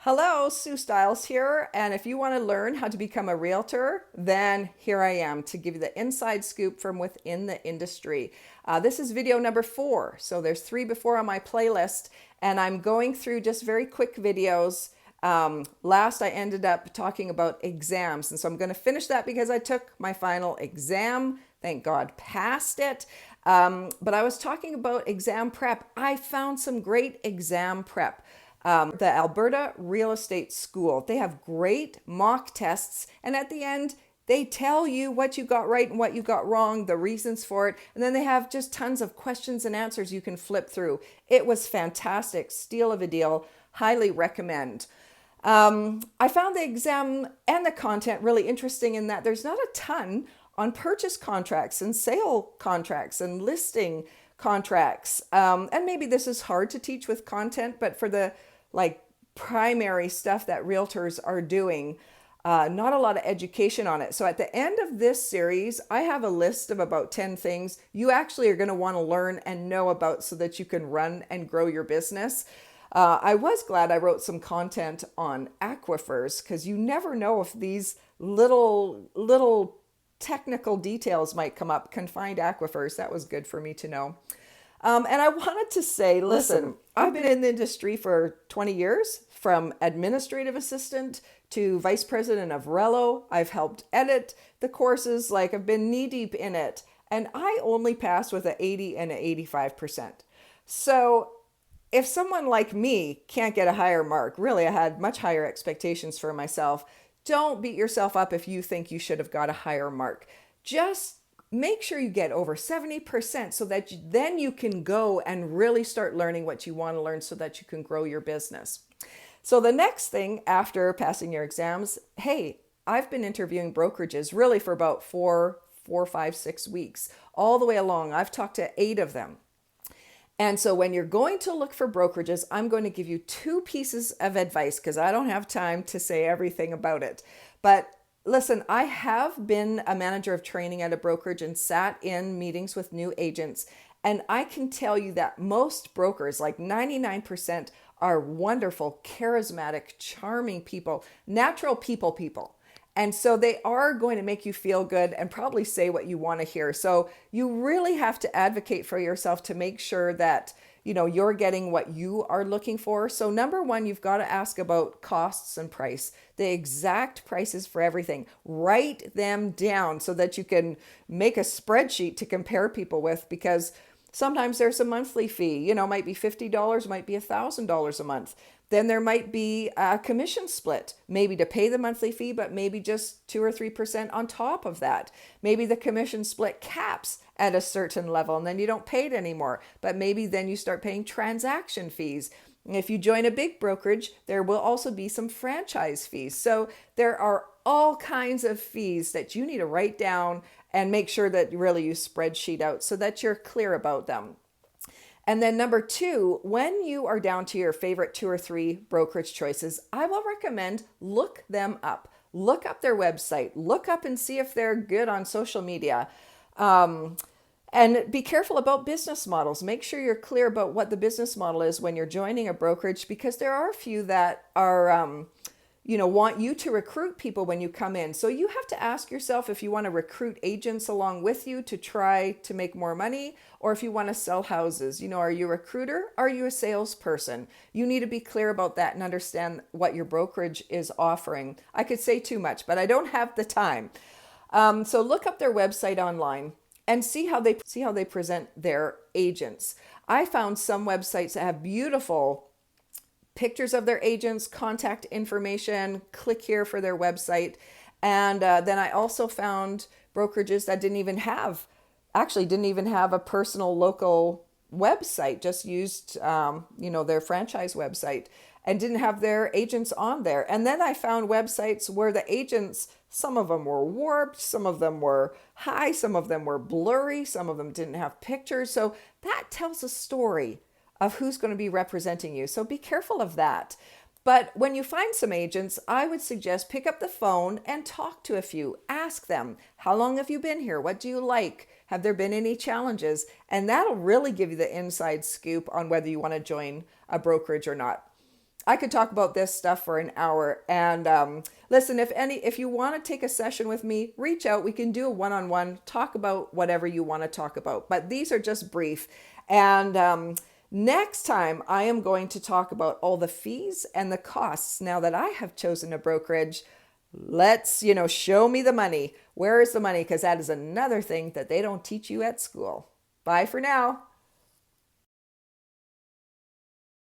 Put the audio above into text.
Hello, Sue Stiles here. And if you want to learn how to become a realtor, then here I am to give you the inside scoop from within the industry. This is video number 4. So there's 3 before on my playlist, and I'm going through just very quick videos. Last I ended up talking about exams, and so I'm going to finish that because I took my final exam. Thank God, passed it. But I was talking about exam prep. I found some great exam prep. The Alberta Real Estate School. They have great mock tests, and at the end, they tell you what you got right and what you got wrong, the reasons for it, and then they have just tons of questions and answers you can flip through. It was fantastic, steal of a deal, highly recommend. I found the exam and the content really interesting in that there's not a ton on purchase contracts and sale contracts and listing contracts. And maybe this is hard to teach with content, but for the primary stuff that realtors are doing, not a lot of education on it. So at the end of this series, I have a list of about 10 things you actually are going to want to learn and know about so that you can run and grow your business. I was glad I wrote some content on aquifers because you never know if these little technical details might come up. Confined aquifers, that was good for me to know. And I wanted to say, listen, I've been in the industry for 20 years, from administrative assistant to vice president of RELO. I've helped edit the courses, I've been knee deep in it. And I only passed with an 80 and an 85%. So if someone like me can't get a higher mark, really, I had much higher expectations for myself. Don't beat yourself up if you think you should have got a higher mark. Just make sure you get over 70% so that then you can go and really start learning what you want to learn so that you can grow your business. So the next thing after passing your exams, hey, I've been interviewing brokerages really for about 4, 5, 6 weeks, all the way along. I've talked to 8 of them. And so when you're going to look for brokerages, I'm going to give you 2 pieces of advice because I don't have time to say everything about it. But listen, I have been a manager of training at a brokerage and sat in meetings with new agents. And I can tell you that most brokers, like 99%, are wonderful, charismatic, charming people, natural people. And so they are going to make you feel good and probably say what you want to hear. So you really have to advocate for yourself to make sure that you're getting what you are looking for. So number 1, you've got to ask about costs and price, the exact prices for everything. Write them down so that you can make a spreadsheet to compare people with, because sometimes there's a monthly fee, might be $50, might be $1,000 a month. Then there might be a commission split, maybe to pay the monthly fee, but maybe just 2 or 3% on top of that. Maybe the commission split caps at a certain level and then you don't pay it anymore. But maybe then you start paying transaction fees. If you join a big brokerage, there will also be some franchise fees. So there are all kinds of fees that you need to write down and make sure that really you spreadsheet out so that you're clear about them. And then number 2, when you are down to your favorite 2 or 3 brokerage choices, I will recommend look them up. Look up their website. Look up and see if they're good on social media. And be careful about business models. Make sure you're clear about what the business model is when you're joining a brokerage, because there are a few that are want you to recruit people when you come in. So you have to ask yourself if you want to recruit agents along with you to try to make more money, or if you want to sell houses. Are you a recruiter? Are you a salesperson? You need to be clear about that and understand what your brokerage is offering. I could say too much, but I don't have the time. So look up their website online and see how they present their agents. I found some websites that have beautiful pictures of their agents, contact information, click here for their website. And then I also found brokerages that didn't even have a personal local website, just used, their franchise website and didn't have their agents on there. And then I found websites where the agents, some of them were warped, some of them were high, some of them were blurry, some of them didn't have pictures. So that tells a story of who's going to be representing you. So be careful of that. But when you find some agents, I would suggest pick up the phone and talk to a few. Ask them, how long have you been here? What do you like? Have there been any challenges? And that'll really give you the inside scoop on whether you want to join a brokerage or not. I could talk about this stuff for an hour. And listen, if you want to take a session with me, reach out. We can do a one-on-one, talk about whatever you want to talk about. But these are just brief. And next time, I am going to talk about all the fees and the costs. Now that I have chosen a brokerage, let's, show me the money. Where is the money? Because that is another thing that they don't teach you at school. Bye for now.